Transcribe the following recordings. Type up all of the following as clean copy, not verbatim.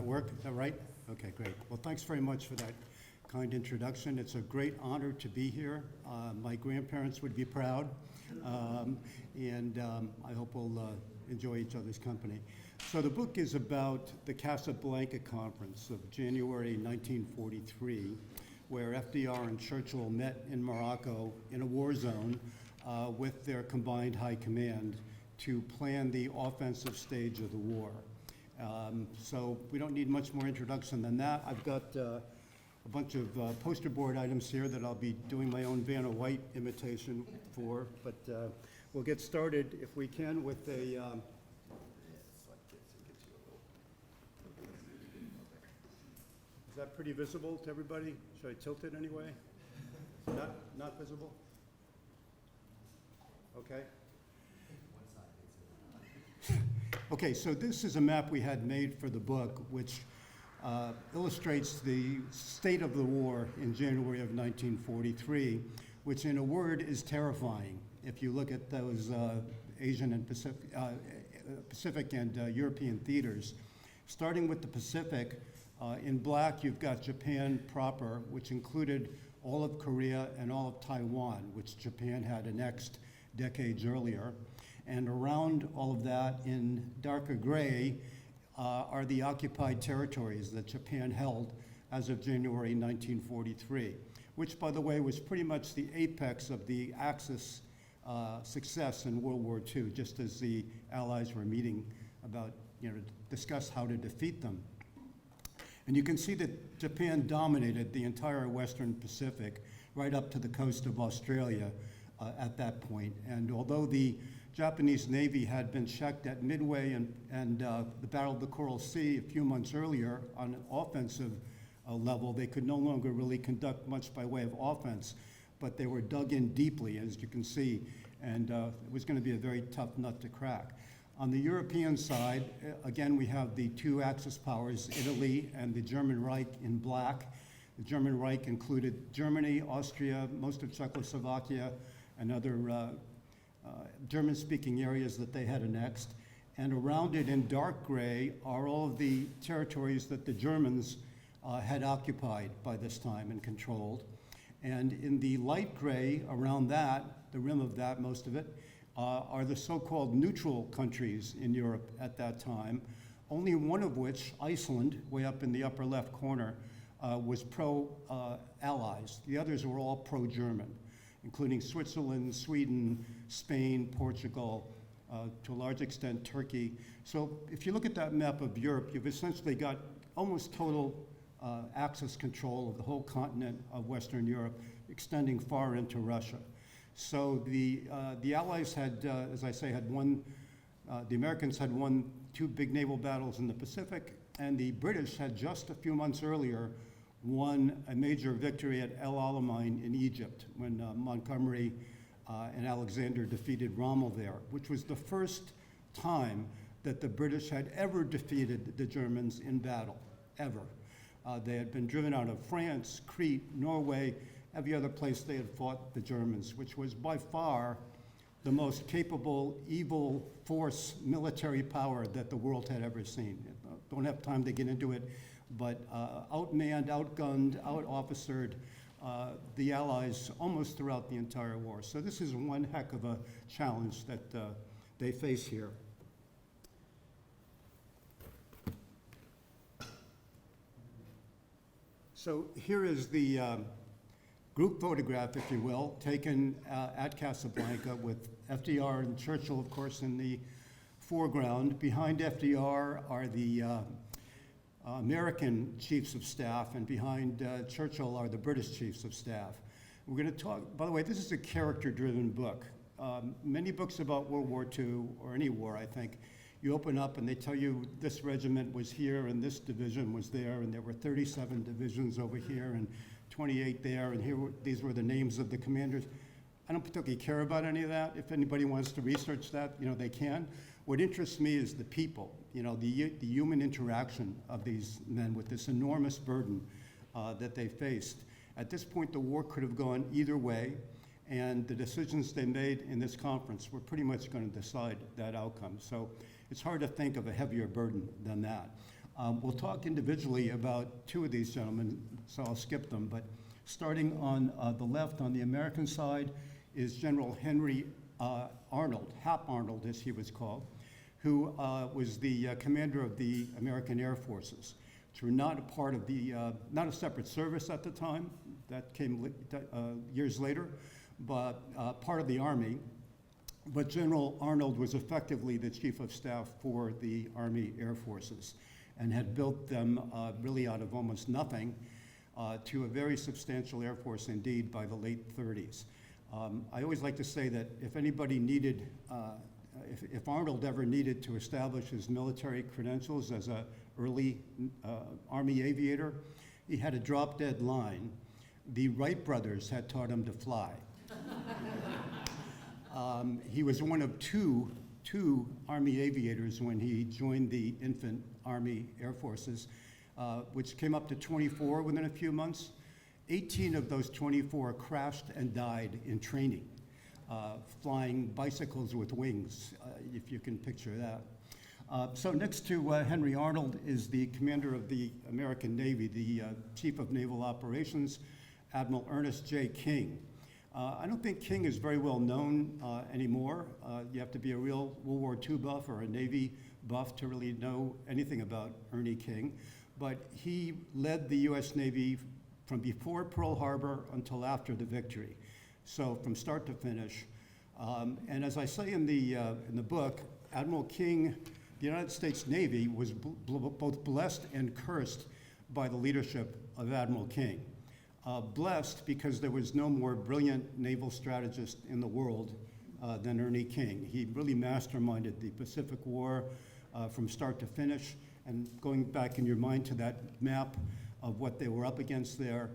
that work? Is that right? Okay, great. Well, thanks very much for that kind introduction. It's a great honor to be here. My grandparents would be proud, and I hope we'll enjoy each other's company. So the book is about the Casablanca Conference of January 1943, where FDR and Churchill met in Morocco in a war zone with their combined high command to plan the offensive stage of the war. So we don't need much more introduction than that. I've got a bunch of poster board items here that I'll be doing my own Vanna White imitation for, but we'll get started, if we can, with a... Is that pretty visible to everybody? Should I tilt it anyway? Not visible? Okay. Okay, so this is a map we had made for the book, which illustrates the state of the war in January of 1943, which in a word is terrifying. If you look at those Asian and Pacific and European theaters, starting with the Pacific, in black you've got Japan proper, which included all of Korea and all of Taiwan, which Japan had annexed decades earlier. And around all of that in darker gray are the occupied territories that Japan held as of January 1943, which, by the way, was pretty much the apex of the Axis success in World War II, just as the Allies were meeting about, to discuss how to defeat them. And you can see that Japan dominated the entire Western Pacific right up to the coast of Australia at that point. And although the Japanese Navy had been checked at Midway and the Battle of the Coral Sea a few months earlier on an offensive level, they could no longer really conduct much by way of offense, but they were dug in deeply, as you can see, and it was going to be a very tough nut to crack. On the European side, again, we have the two Axis powers, Italy and the German Reich in black. The German Reich included Germany, Austria, most of Czechoslovakia, and other German-speaking areas that they had annexed. And around it in dark gray are all of the territories that the Germans had occupied by this time and controlled. And in the light gray around that, the rim of that, most of it, are the so-called neutral countries in Europe at that time, only one of which, Iceland, way up in the upper left corner, was pro-Allies. The others were all pro-German, including Switzerland, Sweden, Spain, Portugal, to a large extent Turkey. So if you look at that map of Europe, you've essentially got almost total Axis control of the whole continent of Western Europe, extending far into Russia. So the Allies had, as I say, had won, the Americans had won two big naval battles in the Pacific, and the British had just a few months earlier won a major victory at El Alamein in Egypt when Montgomery and Alexander defeated Rommel there, which was the first time that the British had ever defeated the Germans in battle, ever. They had been driven out of France, Crete, Norway, every other place they had fought the Germans, which was by far the most capable, evil force, military power that the world had ever seen. Don't have time to get into it, but outmanned, outgunned, out-officered the Allies almost throughout the entire war. So this is one heck of a challenge that they face here. So here is the group photograph, if you will, taken at Casablanca with FDR and Churchill, of course, in the foreground. Behind FDR are the American chiefs of staff, and behind Churchill are the British chiefs of staff. We're going to talk, by the way, this is a character-driven book. Many books about World War II, or any war, I think, you open up and they tell you this regiment was here and this division was there, and there were 37 divisions over here and 28 there, and these were the names of the commanders. I don't particularly care about any of that. If anybody wants to research that, they can. What interests me is the people, the human interaction of these men with this enormous burden that they faced. At this point, the war could have gone either way, and the decisions they made in this conference were pretty much going to decide that outcome. So it's hard to think of a heavier burden than that. We'll talk individually about two of these gentlemen, so I'll skip them. But starting on the left, on the American side, is General Henry Arnold, Hap Arnold as he was called, who was the commander of the American Air Forces, which were not a part of the, not a separate service at the time, that came years later, but part of the Army. But General Arnold was effectively the chief of staff for the Army Air Forces and had built them really out of almost nothing to a very substantial Air Force indeed by the late 30s. I always like to say that if anybody needed, if Arnold ever needed to establish his military credentials as an early Army aviator, he had a drop-dead line. The Wright brothers had taught him to fly. He was one of two Army aviators when he joined the Infant Army Air Forces, which came up to 24 within a few months. 18 of those 24 crashed and died in training, flying bicycles with wings, if you can picture that. So next to Henry Arnold is the commander of the American Navy, the Chief of Naval Operations, Admiral Ernest J. King. I don't think King is very well known anymore. You have to be a real World War II buff or a Navy buff to really know anything about Ernie King. But he led the US Navy from before Pearl Harbor until after the victory. So from start to finish. And as I say in the book, Admiral King, the United States Navy was both blessed and cursed by the leadership of Admiral King. Blessed because there was no more brilliant naval strategist in the world than Ernie King. He really masterminded the Pacific War from start to finish. And going back in your mind to that map of what they were up against there,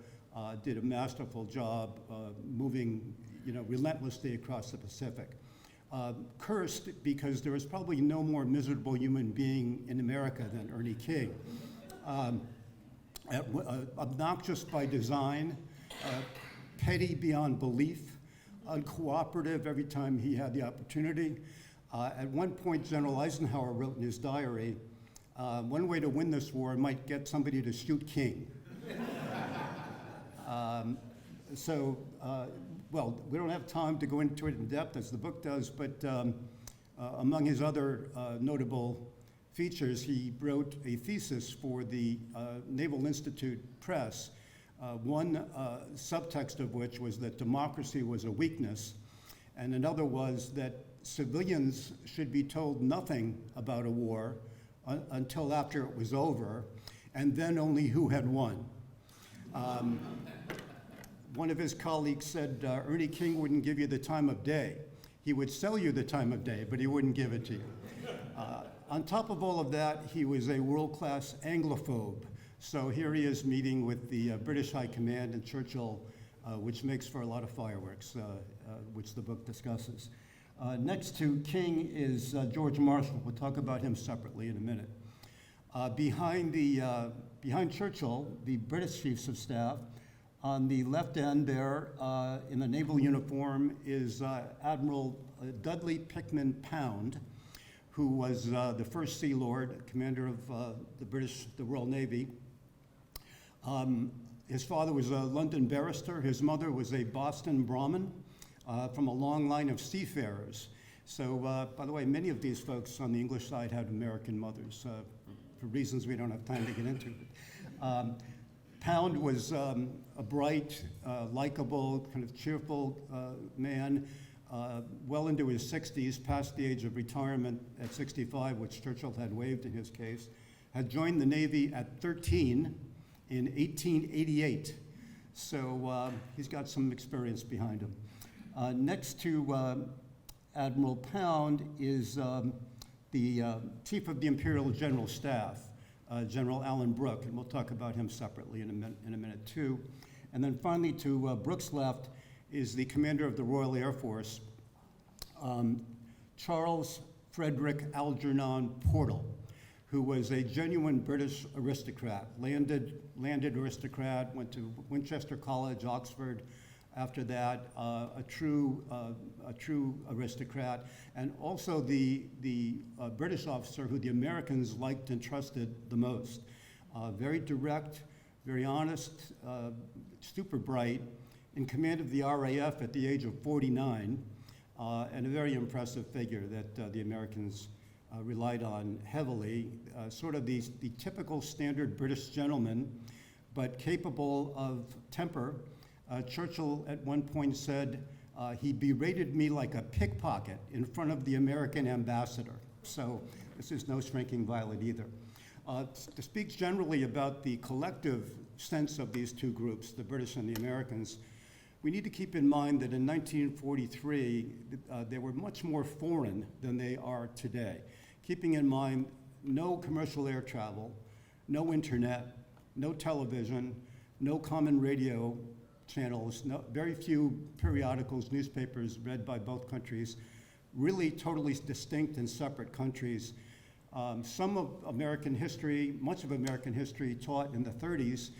did a masterful job moving, relentlessly across the Pacific. Cursed because there was probably no more miserable human being in America than Ernie King. Obnoxious by design, petty beyond belief, uncooperative every time he had the opportunity. At one point, General Eisenhower wrote in his diary, one way to win this war might get somebody to shoot King. Well, we don't have time to go into it in depth as the book does, but among his other notable features, he wrote a thesis for the Naval Institute Press, one subtext of which was that democracy was a weakness, and another was that civilians should be told nothing about a war until after it was over, and then only who had won. One of his colleagues said Ernie King wouldn't give you the time of day. He would sell you the time of day, but he wouldn't give it to you. On top of all of that, he was a world-class Anglophobe. So here he is meeting with the British High Command and Churchill, which makes for a lot of fireworks, which the book discusses. Next to King is George Marshall. We'll talk about him separately in a minute. Behind Churchill, the British Chiefs of Staff, on the left end there, in the naval uniform, is Admiral Dudley Pickman Pound, who was the first Sea Lord, commander of the Royal Navy. His father was a London barrister. His mother was a Boston Brahmin from a long line of seafarers. So, by the way, many of these folks on the English side had American mothers for reasons we don't have time to get into. Pound was a bright, likable, kind of cheerful man, well into his 60s, past the age of retirement at 65, which Churchill had waived in his case, had joined the Navy at 13 in 1888. So he's got some experience behind him. Next to Admiral Pound is the Chief of the Imperial General Staff, General Alan Brooke, and we'll talk about him separately in a minute too. And then finally to Brooke's left is the commander of the Royal Air Force, Charles Frederick Algernon Portal, who was a genuine British aristocrat, landed aristocrat, went to Winchester College, Oxford, After that, a true aristocrat, and also the British officer who the Americans liked and trusted the most. Very direct, very honest, super bright, in command of the RAF at the age of 49, and a very impressive figure that the Americans relied on heavily. Sort of the typical standard British gentleman, but capable of temper. Churchill at one point said, he berated me like a pickpocket in front of the American ambassador. So this is no shrinking violet either. To speak generally about the collective sense of these two groups, the British and the Americans, we need to keep in mind that in 1943, they were much more foreign than they are today. Keeping in mind no commercial air travel, no internet, no television, no common radio channels, very few periodicals, newspapers read by both countries, really totally distinct and separate countries. Some of American history, much of American history taught in the 30s,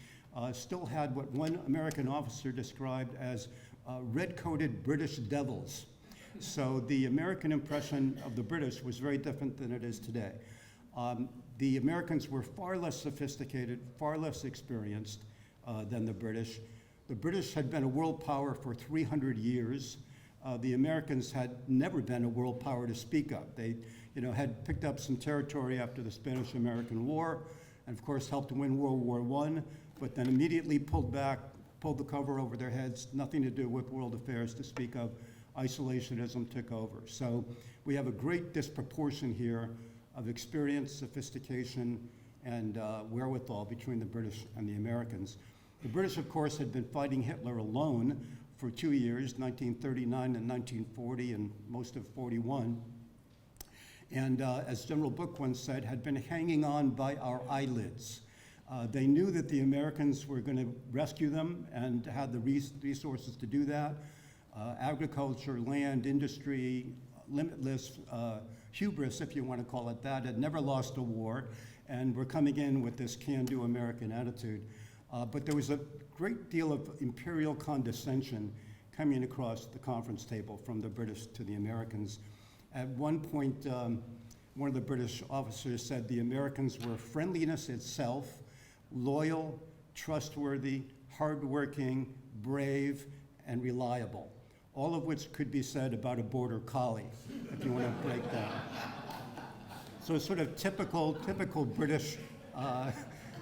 still had what one American officer described as red-coated British devils. So the American impression of the British was very different than it is today. The Americans were far less sophisticated, far less experienced than the British. The British had been a world power for 300 years. The Americans had never been a world power to speak of. They, had picked up some territory after the Spanish-American War, and of course helped to win World War I, but then immediately pulled the cover over their heads, nothing to do with world affairs to speak of. Isolationism took over. So we have a great disproportion here of experience, sophistication, and wherewithal between the British and the Americans. The British, of course, had been fighting Hitler alone for 2 years, 1939 and 1940, and most of 41. And as General Brooke once said, had been hanging on by our eyelids. They knew that the Americans were going to rescue them and had the resources to do that. Agriculture, land, industry, limitless hubris, if you want to call it that, had never lost a war, and were coming in with this can-do American attitude. But there was a great deal of imperial condescension coming across the conference table from the British to the Americans. At one point, one of the British officers said the Americans were friendliness itself, loyal, trustworthy, hardworking, brave, and reliable, all of which could be said about a border collie, if you want to break down. So it's sort of typical British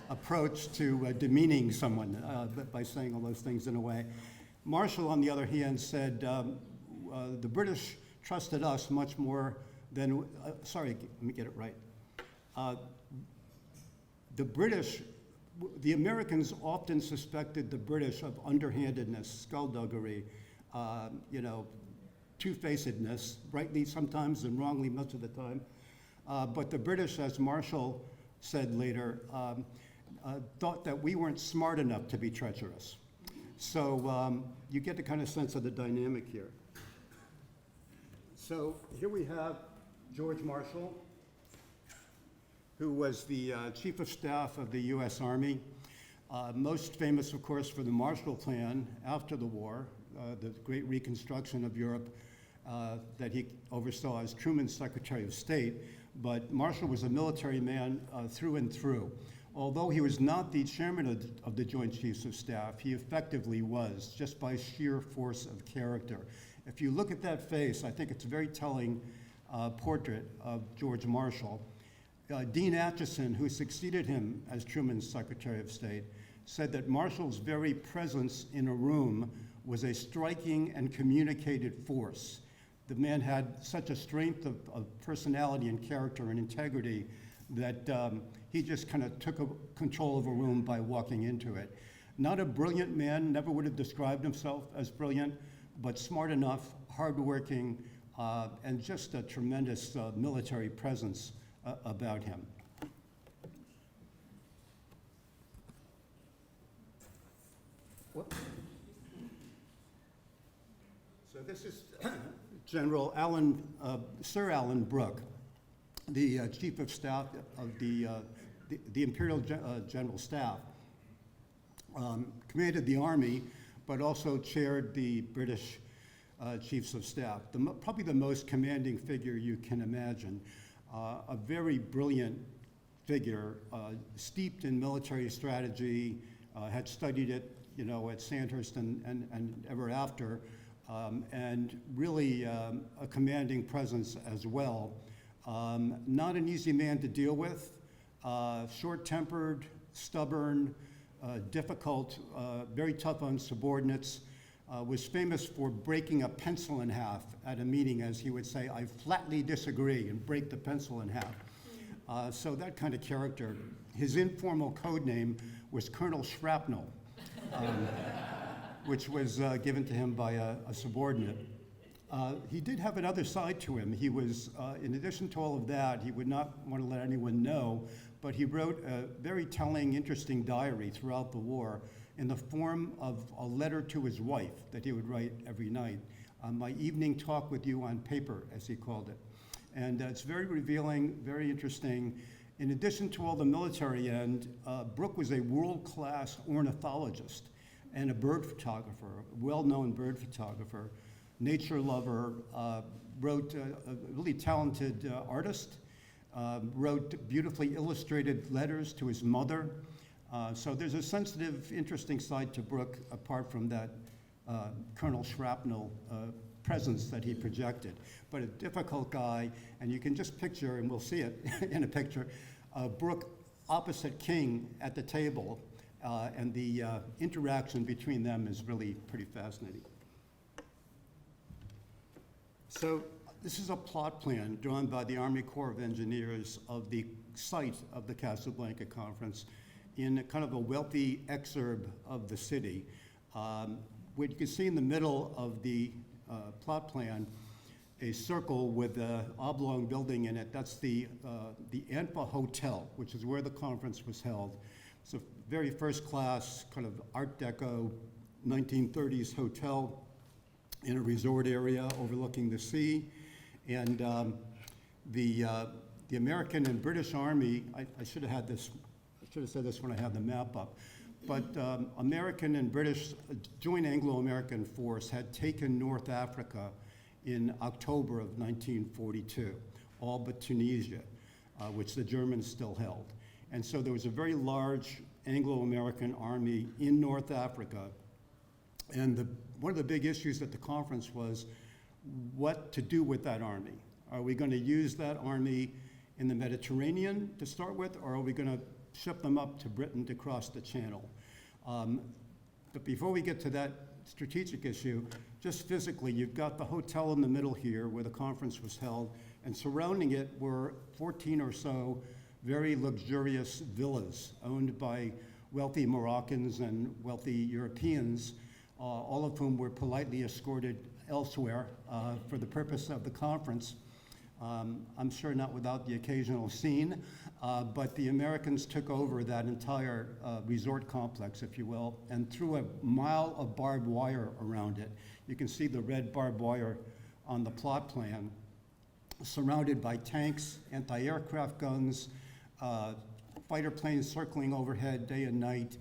approach to demeaning someone by saying all those things in a way. Marshall, on the other hand, said the British trusted us much more than, sorry, let me get it right. The Americans often suspected the British of underhandedness, skullduggery, two-facedness, rightly sometimes and wrongly most of the time. But the British, as Marshall said later, thought that we weren't smart enough to be treacherous. So you get the kind of sense of the dynamic here. So here we have George Marshall, who was the Chief of Staff of the U.S. Army, most famous, of course, for the Marshall Plan after the war, the great reconstruction of Europe that he oversaw as Truman's Secretary of State. But Marshall was a military man through and through. Although he was not the chairman of the Joint Chiefs of Staff, he effectively was, just by sheer force of character. If you look at that face, I think it's a very telling portrait of George Marshall. Dean Acheson, who succeeded him as Truman's Secretary of State, said that Marshall's very presence in a room was a striking and communicated force. The man had such a strength of personality and character and integrity that he just kind of took control of a room by walking into it. Not a brilliant man, never would have described himself as brilliant, but smart enough, hardworking, and just a tremendous military presence about him. Whoops. So this is General Sir Alan Brooke, the Chief of Staff of the Imperial General Staff, commanded the Army, but also chaired the British Chiefs of Staff, probably the most commanding figure you can imagine. A very brilliant figure, steeped in military strategy, had studied it, at Sandhurst and ever after, and really a commanding presence as well. Not an easy man to deal with, short-tempered, stubborn, difficult, very tough on subordinates, was famous for breaking a pencil in half at a meeting, as he would say, "I flatly disagree," and break the pencil in half. So that kind of character. His informal code name was Colonel Shrapnel, which was given to him by a subordinate. He did have another side to him. He was, in addition to all of that, he would not want to let anyone know, but he wrote a very telling, interesting diary throughout the war in the form of a letter to his wife that he would write every night. My evening talk with you on paper, as he called it. And it's very revealing, very interesting. In addition to all the military end, Brooke was a world-class ornithologist and a bird photographer, a well-known bird photographer, nature lover, wrote a really talented artist, wrote beautifully illustrated letters to his mother. So there's a sensitive, interesting side to Brooke, apart from that Colonel Shrapnel presence that he projected. But a difficult guy, and you can just picture, and we'll see it in a picture, Brooke opposite King at the table, and the interaction between them is really pretty fascinating. So this is a plot plan drawn by the Army Corps of Engineers of the site of the Casablanca Conference in kind of a wealthy exurb of the city. What you can see in the middle of the plot plan, a circle with an oblong building in it. That's the ANPA Hotel, which is where the conference was held. It's a very first-class kind of Art Deco 1930s hotel in a resort area overlooking the sea. And the American and British Army, I should have had this, I should have said this when I had the map up, but American and British joint Anglo-American force had taken North Africa in October of 1942, all but Tunisia, which the Germans still held. And so there was a very large Anglo-American army in North Africa. And one of the big issues at the conference was what to do with that army. Are we going to use that army in the Mediterranean to start with, or are we going to ship them up to Britain to cross the Channel? But before we get to that strategic issue, just physically, you've got the hotel in the middle here where the conference was held, and surrounding it were 14 or so very luxurious villas owned by wealthy Moroccans and wealthy Europeans, all of whom were politely escorted elsewhere for the purpose of the conference. I'm sure not without the occasional scene, but the Americans took over that entire resort complex, if you will, and threw a mile of barbed wire around it. You can see the red barbed wire on the plot plan, surrounded by tanks, anti-aircraft guns, fighter planes circling overhead day and night,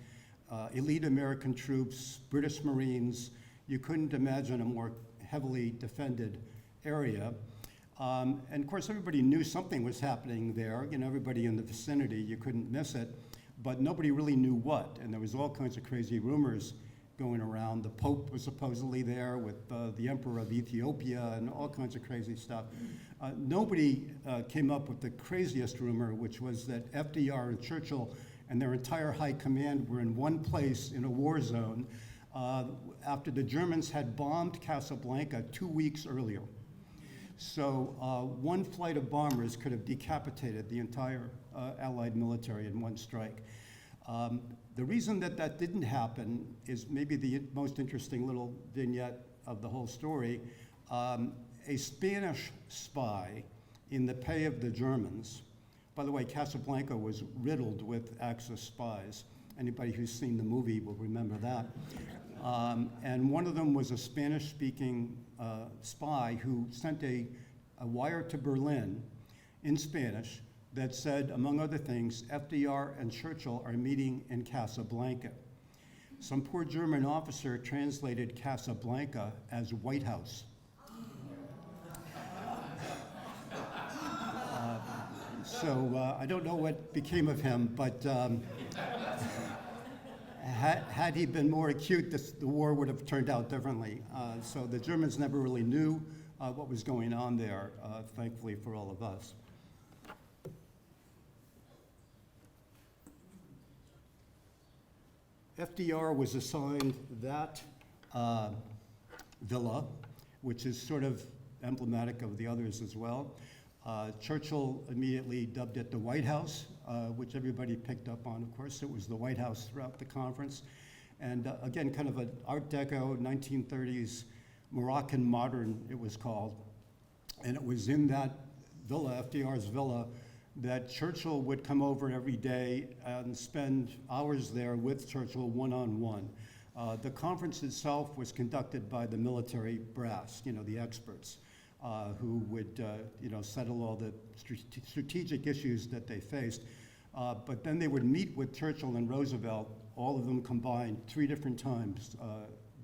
elite American troops, British Marines. You couldn't imagine a more heavily defended area. And of course, everybody knew something was happening there. Everybody in the vicinity, you couldn't miss it, but nobody really knew what. And there was all kinds of crazy rumors going around. The Pope was supposedly there with the Emperor of Ethiopia and all kinds of crazy stuff. Nobody came up with the craziest rumor, which was that FDR and Churchill and their entire high command were in one place in a war zone after the Germans had bombed Casablanca 2 weeks earlier. So one flight of bombers could have decapitated the entire Allied military in one strike. The reason that that didn't happen is maybe the most interesting little vignette of the whole story. A Spanish spy in the pay of the Germans. By the way, Casablanca was riddled with Axis spies. Anybody who's seen the movie will remember that. And one of them was a Spanish-speaking spy who sent a wire to Berlin in Spanish that said, among other things, FDR and Churchill are meeting in Casablanca. Some poor German officer translated Casablanca as White House. So I don't know what became of him, but had he been more acute, the war would have turned out differently. So the Germans never really knew what was going on there, thankfully for all of us. FDR was assigned that villa, which is sort of emblematic of the others as well. Churchill immediately dubbed it the White House, which everybody picked up on, of course. It was the White House throughout the conference. And again, kind of an Art Deco, 1930s, Moroccan modern, it was called. And it was in that villa, FDR's villa, that Churchill would come over every day and spend hours there with Churchill one-on-one. The conference itself was conducted by the military brass, the experts, who would settle all the strategic issues that they faced. But then they would meet with Churchill and Roosevelt, all of them combined, 3 different times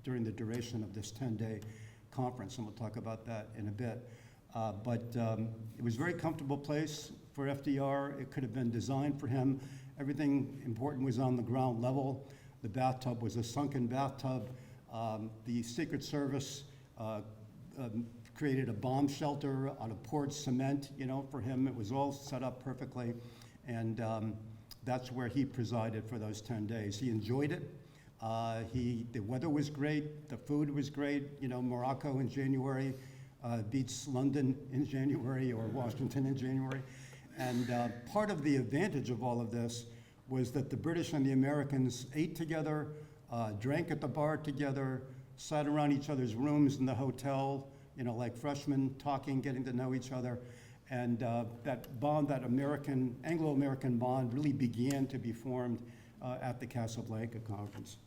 during the duration of this 10-day conference, and we'll talk about that in a bit. But it was a very comfortable place for FDR. It could have been designed for him. Everything important was on the ground level. The bathtub was a sunken bathtub. The Secret Service created a bomb shelter out of poured cement, for him. It was all set up perfectly. And that's where he presided for those 10 days. He enjoyed it. The weather was great. The food was great. Morocco in January beats London in January or Washington in January. And part of the advantage of all of this was that the British and the Americans ate together, drank at the bar together, sat around each other's rooms in the hotel, like freshmen, talking, getting to know each other. And that bond, that Anglo-American bond, really began to be formed at the Casablanca Conference.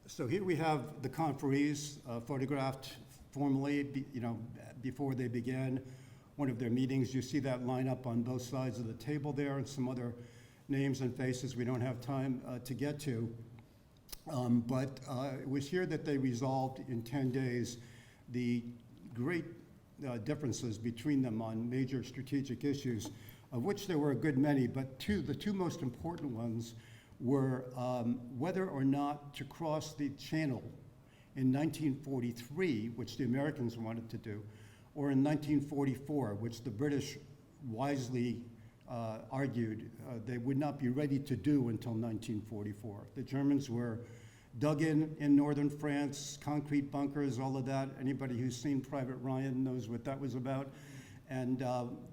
So here we have the conferees photographed formally, before they began one of their meetings. You see that line up on both sides of the table there, and some other names and faces we don't have time to get to. But it was here that they resolved in 10 days the great differences between them on major strategic issues, of which there were a good many, but the two most important ones were whether or not to cross the channel in 1943, which the Americans wanted to do, or in 1944, which the British wisely argued they would not be ready to do until 1944. The Germans were dug in northern France, concrete bunkers, all of that. Anybody who's seen Private Ryan knows what that was about. And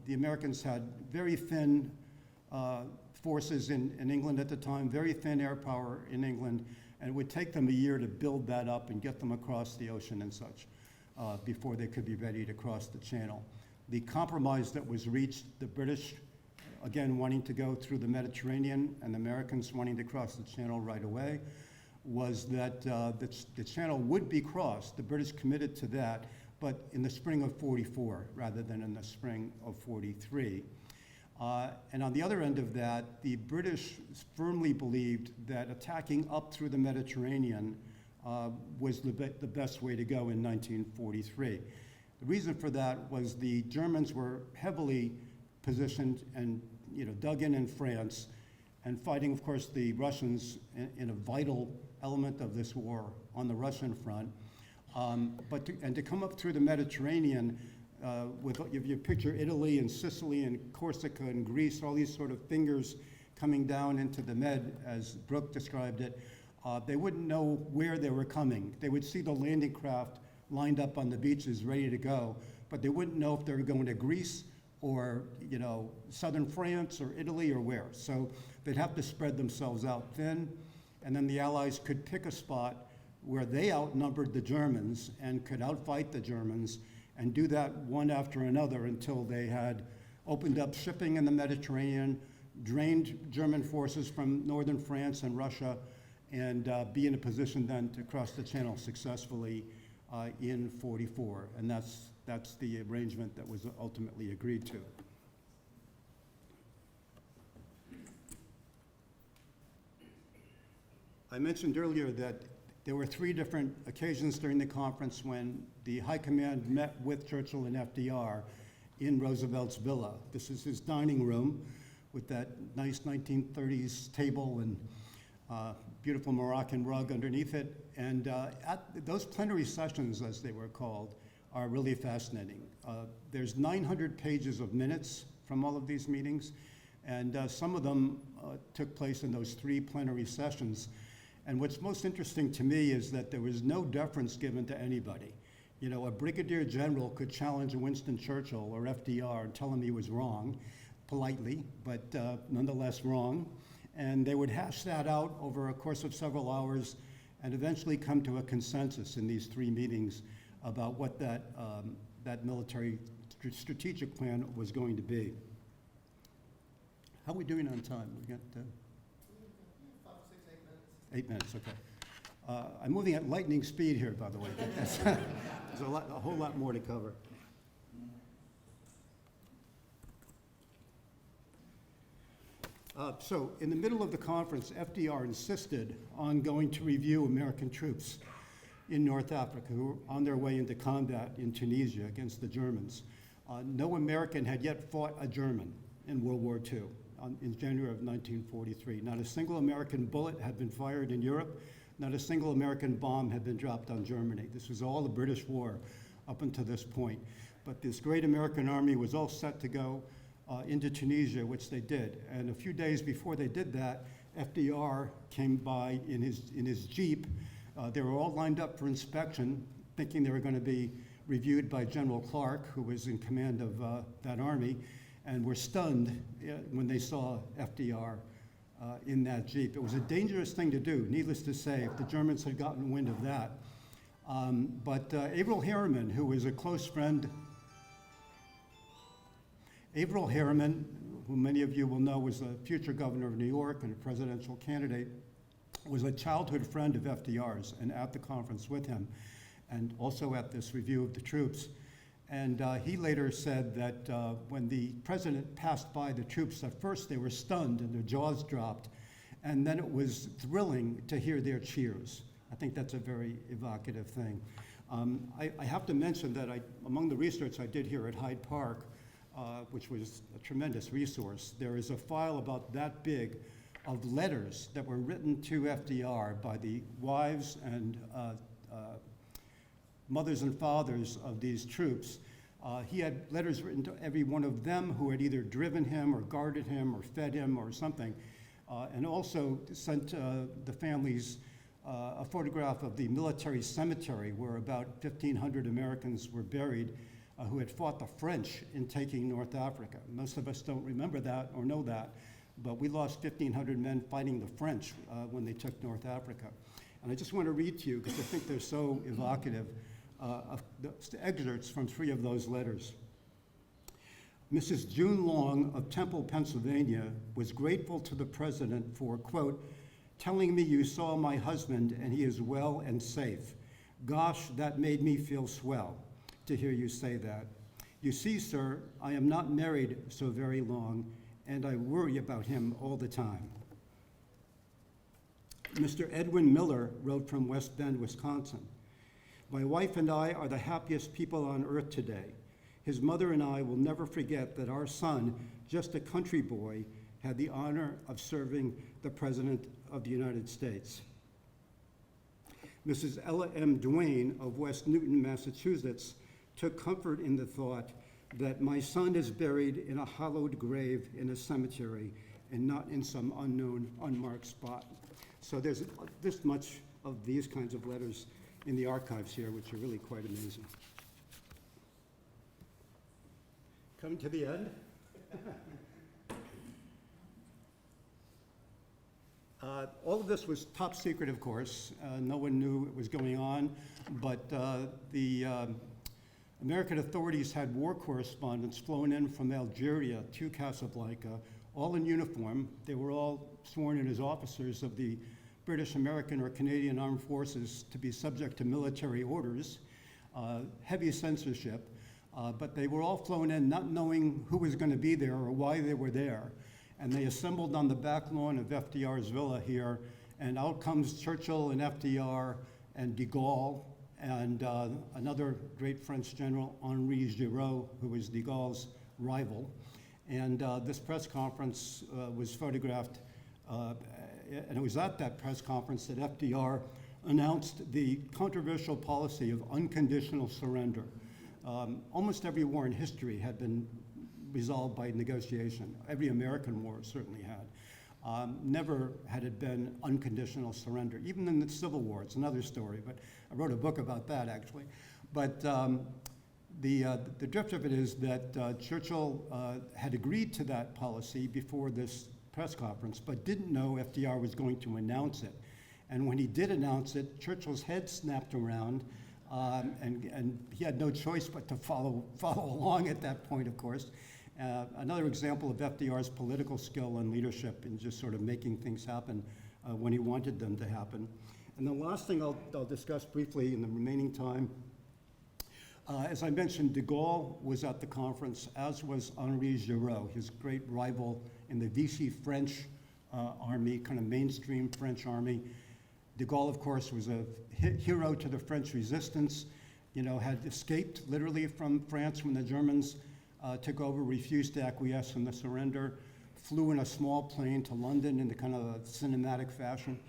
the Americans had very thin forces in England at the time, very thin air power in England, and it would take them a year to build that up and get them across the ocean and such before they could be ready to cross the channel. The compromise that was reached, the British, again, wanting to go through the Mediterranean and the Americans wanting to cross the channel right away, was that the channel would be crossed. The British committed to that, but in the spring of 44 rather than in the spring of 43. And on the other end of that, the British firmly believed that attacking up through the Mediterranean was the best way to go in 1943. The reason for that was the Germans were heavily positioned and dug in France, and fighting, of course, the Russians in a vital element of this war on the Russian front. To come up through the Mediterranean, if you picture Italy and Sicily and Corsica and Greece, all these sort of fingers coming down into the Med, as Brooke described it, they wouldn't know where they were coming. They would see the landing craft lined up on the beaches ready to go, but they wouldn't know if they were going to Greece or southern France or Italy or where. So they'd have to spread themselves out thin, and then the Allies could pick a spot where they outnumbered the Germans and could outfight the Germans and do that one after another until they had opened up shipping in the Mediterranean, drained German forces from northern France and Russia, and be in a position then to cross the channel successfully in 44. And that's the arrangement that was ultimately agreed to. I mentioned earlier that there were 3 different occasions during the conference when the High Command met with Churchill and FDR in Roosevelt's villa. This is his dining room with that nice 1930s table and beautiful Moroccan rug underneath it. And at those plenary sessions, as they were called, are really fascinating. There's 900 pages of minutes from all of these meetings, and some of them took place in those 3 plenary sessions. And what's most interesting to me is that there was no deference given to anybody. You know, a brigadier general could challenge Winston Churchill or FDR and tell him he was wrong, politely, but nonetheless wrong. And they would hash that out over a course of several hours and eventually come to a consensus in these 3 meetings about what that military strategic plan was going to be. How are we doing on time? We got 5, 6, 8 minutes. 8 minutes, okay. I'm moving at lightning speed here, by the way. There's a whole lot more to cover. So in the middle of the conference, FDR insisted on going to review American troops in North Africa who were on their way into combat in Tunisia against the Germans. No American had yet fought a German in World War II in January of 1943. Not a single American bullet had been fired in Europe. Not a single American bomb had been dropped on Germany. This was all the British war up until this point. But this great American army was all set to go into Tunisia, which they did. And a few days before they did that, FDR came by in his Jeep. They were all lined up for inspection, thinking they were going to be reviewed by General Clark, who was in command of that army, and were stunned when they saw FDR in that Jeep. It was a dangerous thing to do, needless to say, if the Germans had gotten wind of that. But Averell Harriman, who was a close friend, Averell Harriman, who many of you will know was a future governor of New York and a presidential candidate, was a childhood friend of FDR's and at the conference with him, and also at this review of the troops. And he later said that when the president passed by the troops, at first they were stunned and their jaws dropped, and then it was thrilling to hear their cheers. I think that's a very evocative thing. I have to mention that among the research I did here at Hyde Park, which was a tremendous resource, there is a file about that big of letters that were written to FDR by the wives and mothers and fathers of these troops. He had letters written to every one of them who had either driven him or guarded him or fed him or something, and also sent the families a photograph of the military cemetery where about 1,500 Americans were buried who had fought the French in taking North Africa. Most of us don't remember that or know that, but we lost 1,500 men fighting the French when they took North Africa. And I just want to read to you, because I think they're so evocative, of the excerpts from 3 of those letters. Mrs. June Long of Temple, Pennsylvania, was grateful to the president for, quote, telling me you saw my husband and he is well and safe. Gosh, that made me feel swell to hear you say that. You see, sir, I am not married so very long, and I worry about him all the time. Mr. Edwin Miller wrote from West Bend, Wisconsin. My wife and I are the happiest people on earth today. His mother and I will never forget that our son, just a country boy, had the honor of serving the President of the United States. Mrs. Ella M. Duane of West Newton, Massachusetts, took comfort in the thought that my son is buried in a hallowed grave in a cemetery and not in some unknown, unmarked spot. So there's this much of these kinds of letters in the archives here, which are really quite amazing. Coming to the end. All of this was top secret, of course. No one knew it was going on, but the American authorities had war correspondents flown in from Algeria to Casablanca, all in uniform. They were all sworn in as officers of the British, American, or Canadian Armed Forces to be subject to military orders, heavy censorship, but they were all flown in not knowing who was going to be there or why they were there. And they assembled on the back lawn of FDR's villa here And out comes Churchill and FDR and de Gaulle and another great French general, Henri Giraud, who was de Gaulle's rival. And this press conference was photographed, and it was at that press conference that FDR announced the controversial policy of unconditional surrender. Almost every war in history had been resolved by negotiation. Every American war certainly had. Never had it been unconditional surrender. Even in the Civil War, it's another story, but I wrote a book about that actually. But the drift of it is that Churchill had agreed to that policy before this press conference, but didn't know FDR was going to announce it. And when he did announce it, Churchill's head snapped around, and he had no choice but to follow along at that point, of course. Another example of FDR's political skill and leadership in just sort of making things happen when he wanted them to happen. And the last thing I'll discuss briefly in the remaining time, as I mentioned, de Gaulle was at the conference, as was Henri Giraud, his great rival in the Vichy French army, kind of mainstream French army. De Gaulle, of course, was a hero to the French resistance, had escaped literally from France when the Germans took over, refused to acquiesce in the surrender, flew in a small plane to London in the kind of a cinematic fashion.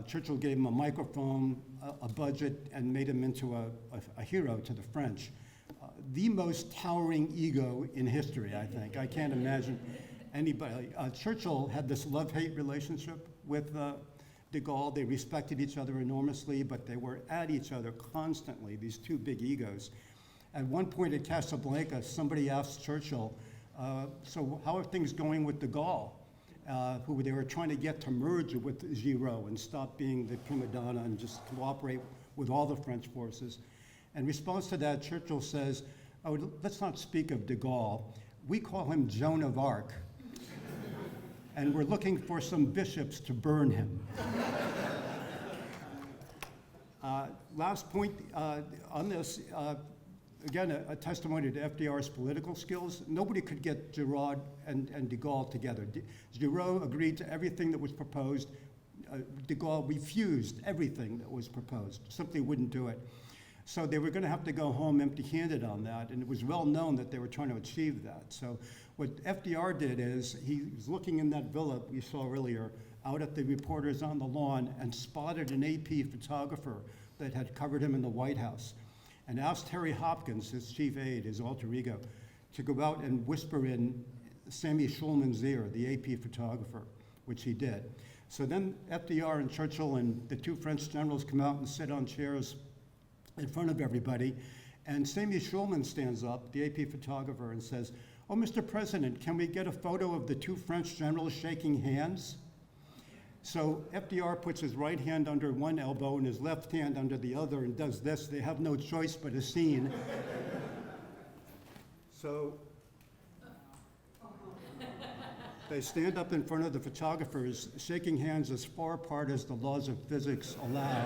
Churchill gave him a microphone, a budget, and made him into a hero to the French. The most towering ego in history, I think. I can't imagine anybody. Churchill had this love-hate relationship with de Gaulle. They respected each other enormously, but they were at each other constantly, these two big egos. At one point at Casablanca, somebody asked Churchill, so how are things going with de Gaulle, who they were trying to get to merge with Giraud and stop being the prima donna and just cooperate with all the French forces. In response to that, Churchill says, oh, let's not speak of de Gaulle. We call him Joan of Arc, and we're looking for some bishops to burn him. Last point on this, again, a testimony to FDR's political skills. Nobody could get Giraud and de Gaulle together. Giraud agreed to everything that was proposed. De Gaulle refused everything that was proposed, simply wouldn't do it. So they were going to have to go home empty-handed on that, and it was well known that they were trying to achieve that. So what FDR did is he was looking in that villa we saw earlier, out at the reporters on the lawn, and spotted an AP photographer that had covered him in the White House, and asked Harry Hopkins, his chief aide, his alter ego, to go out and whisper in Sammy Schulman's ear, the AP photographer, which he did. So then FDR and Churchill and the two French generals come out and sit on chairs in front of everybody, and Sammy Schulman stands up, the AP photographer, and says, oh, Mr. President, can we get a photo of the two French generals shaking hands? So FDR puts his right hand under one elbow and his left hand under the other and does this. They have no choice but a scene. So they stand up in front of the photographers, shaking hands as far apart as the laws of physics allow.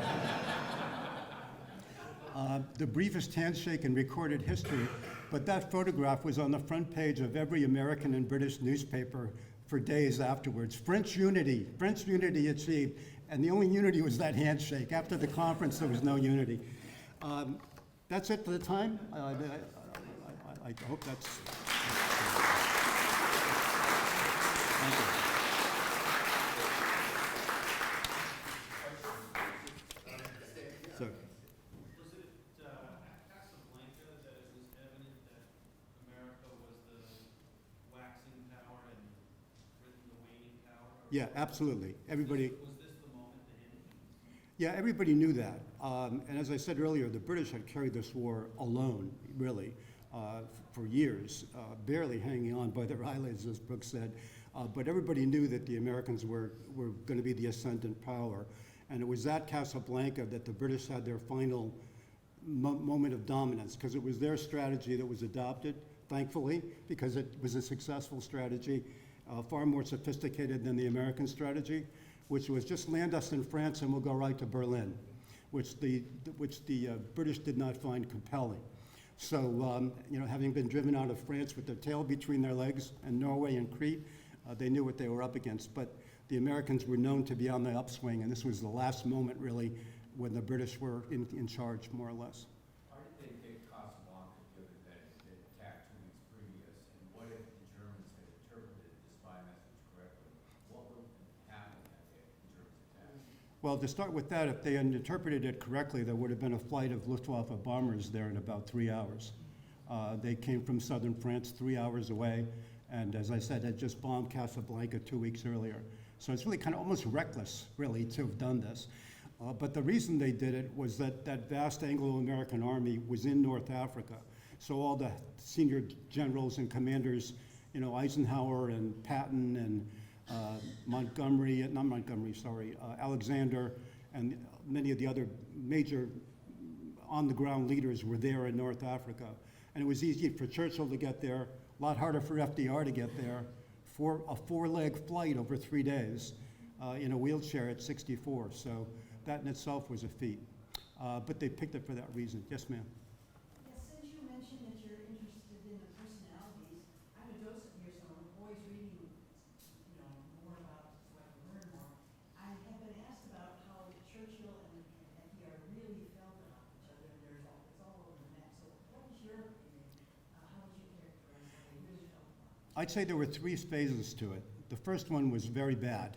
The briefest handshake in recorded history, but that photograph was on the front page of every American and British newspaper for days afterwards. French unity achieved, and the only unity was that handshake. After the conference, there was no unity. That's it for the time. I hope that's... Thank you. So, Was it at Casablanca that it was evident that America was the waxing power and Britain the waning power? yeah, absolutely. Everybody... Was this the moment that ended? Yeah, everybody knew that. And as I said earlier, the British had carried this war alone, really, for years, barely hanging on by their eyelids, as Brooke said. But everybody knew that the Americans were going to be the ascendant power. And it was at Casablanca that the British had their final moment of dominance, because it was their strategy that was adopted, thankfully, because it was a successful strategy, far more sophisticated than the American strategy, which was just land us in France and we'll go right to Berlin, which the British did not find compelling. So, having been driven out of France with their tail between their legs and Norway and Crete, they knew what they were up against. But the Americans were known to be on the upswing, and this was the last moment, really, when the British were in charge, more or less. How did they get Casablanca given that it had been attacked 2 weeks previous? And what if the Germans had interpreted the spy message correctly? What would have happened had the Germans attacked? Well, to start with that, if they had interpreted it correctly, there would have been a flight of Luftwaffe bombers there in about 3 hours. They came from southern France, 3 hours away, and as I said, had just bombed Casablanca 2 weeks earlier. So it's really kind of almost reckless, really, to have done this. But the reason they did it was that that vast Anglo-American army was in North Africa. So all the senior generals and commanders, you know, Eisenhower and Patton and Alexander, and many of the other major on-the-ground leaders were there in North Africa. And it was easy for Churchill to get there, a lot harder for FDR to get there, for a 4-leg flight over 3 days in a wheelchair at 64. So that in itself was a feat. But they picked it for that reason. Yes, ma'am. Yes, since you mentioned that you're interested in the personalities, I'm a docent here, so I'm always reading, more about so I can learn more. I have been asked about how Churchill and FDR really felt about each other, and it's all over the net. So what is your opinion? How would you characterize how they really felt about each other? I'd say there were 3 phases to it. The first one was very bad.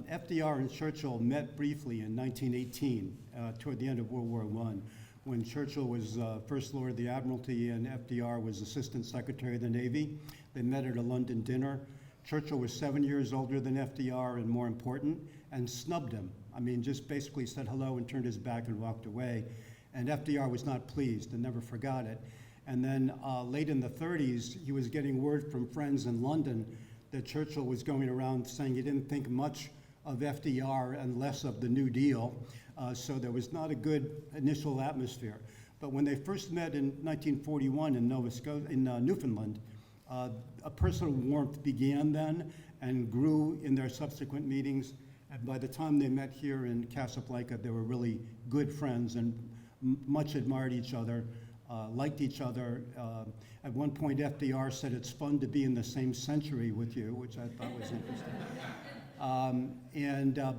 FDR and Churchill met briefly in 1918, toward the end of World War I, when Churchill was First Lord of the Admiralty and FDR was Assistant Secretary of the Navy. They met at a London dinner. Churchill was 7 years older than FDR and more important, and snubbed him. I mean, just basically said hello and turned his back and walked away. And FDR was not pleased and never forgot it. And then late in the 30s, he was getting word from friends in London that Churchill was going around saying he didn't think much of FDR and less of the New Deal. So there was not a good initial atmosphere. But when they first met in 1941 in Newfoundland, a personal warmth began then and grew in their subsequent meetings. And by the time they met here in Casablanca, they were really good friends and much admired each other, liked each other. At one point, FDR said, "It's fun to be in the same century with you," which I thought was interesting.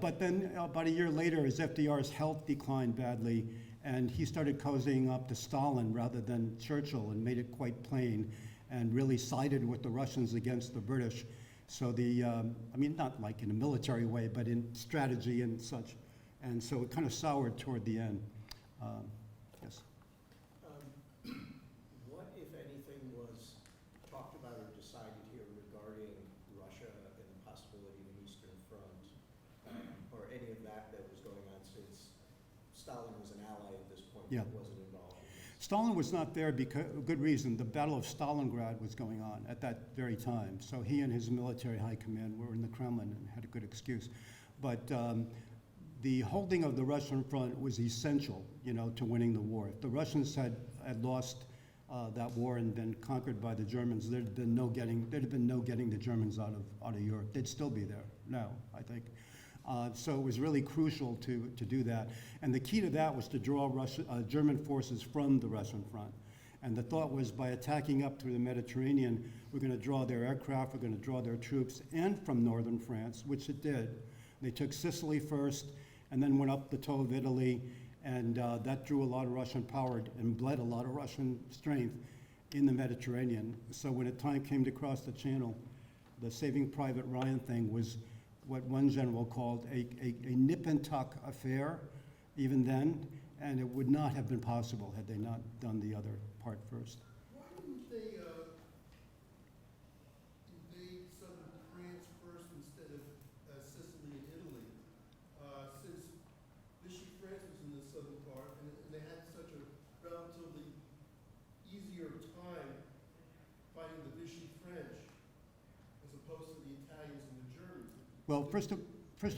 But then about a year later, as FDR's health declined badly, and he started cozying up to Stalin rather than Churchill and made it quite plain and really sided with the Russians against the British. So not like in a military way, but in strategy and such. And so it kind of soured toward the end. Yes. What, if anything, was talked about or decided here regarding Russia and the possibility of an Eastern Front, or any of that was going on, since Stalin was an ally at this point, Yeah. but wasn't involved in this? Stalin was not there because, good reason, the Battle of Stalingrad was going on at that very time. So he and his military high command were in the Kremlin and had a good excuse. But the holding of the Russian front was essential, to winning the war. If the Russians had lost that war and been conquered by the Germans, there'd have been no getting the Germans out of Europe. They'd still be there now, I think. So it was really crucial to do that. And the key to that was to draw German forces from the Russian front. And the thought was, by attacking up through the Mediterranean, we're going to draw their aircraft, we're going to draw their troops, and from northern France, which it did. They took Sicily first, and then went up the toe of Italy, and that drew a lot of Russian power and bled a lot of Russian strength in the Mediterranean. So when the time came to cross the Channel, the Saving Private Ryan thing was what one general called a nip and tuck affair, even then, and it would not have been possible had they not done the other part first. Why didn't they invade southern France first instead of Sicily and Italy? Since Vichy France was in the southern part, and they had such a relatively easier time fighting the Vichy French as opposed to the Italians and the Germans. Well, first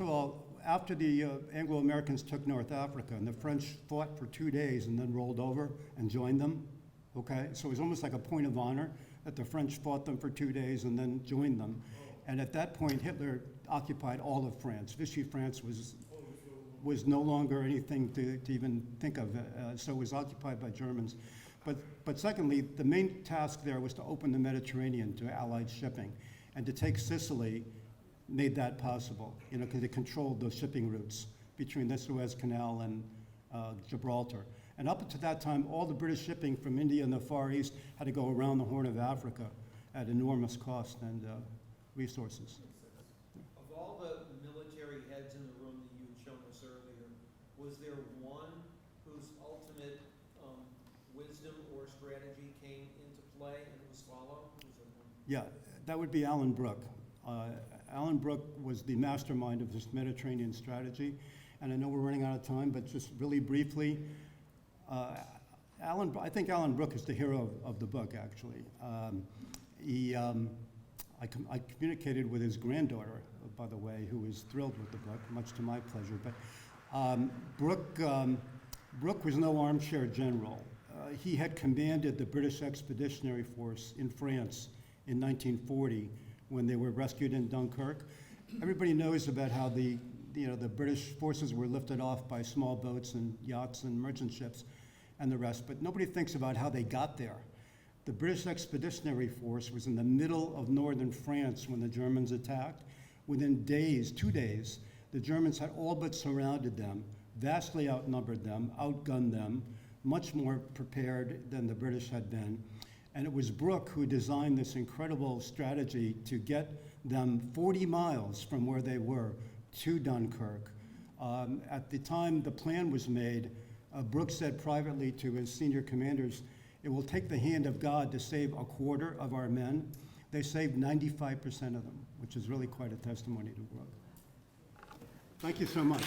of all, after the Anglo-Americans took North Africa, and the French fought for 2 days and then rolled over and joined them, okay? So it was almost like a point of honor that the French fought them for 2 days and then joined them. And at that point, Hitler occupied all of France. Vichy France was no longer anything to even think of, so it was occupied by Germans. But secondly, the main task there was to open the Mediterranean to Allied shipping and to take Sicily made that possible, because it controlled those shipping routes between the Suez Canal and Gibraltar. And up to that time, all the British shipping from India and the Far East had to go around the Horn of Africa at enormous cost and resources. Of all the military heads in the room that you had shown us earlier, was there one whose ultimate wisdom or strategy came into play and was followed? Was there one? Yeah, that would be Alan Brooke. Alan Brooke was the mastermind of this Mediterranean strategy. And I know we're running out of time, but just really briefly, I think Alan Brooke is the hero of the book, actually. I communicated with his granddaughter, by the way, who was thrilled with the book, much to my pleasure. But Brooke was no armchair general. He had commanded the British Expeditionary Force in France in 1940 when they were rescued in Dunkirk. Everybody knows about how the British forces were lifted off by small boats and yachts and merchant ships and the rest, but nobody thinks about how they got there. The British Expeditionary Force was in the middle of northern France when the Germans attacked. Within days, 2 days, the Germans had all but surrounded them, vastly outnumbered them, outgunned them, much more prepared than the British had been. And it was Brooke who designed this incredible strategy to get them 40 miles from where they were to Dunkirk. At the time the plan was made, Brooke said privately to his senior commanders, "It will take the hand of God to save a quarter of our men." They saved 95% of them, which is really quite a testimony to Brooke. Thank you so much.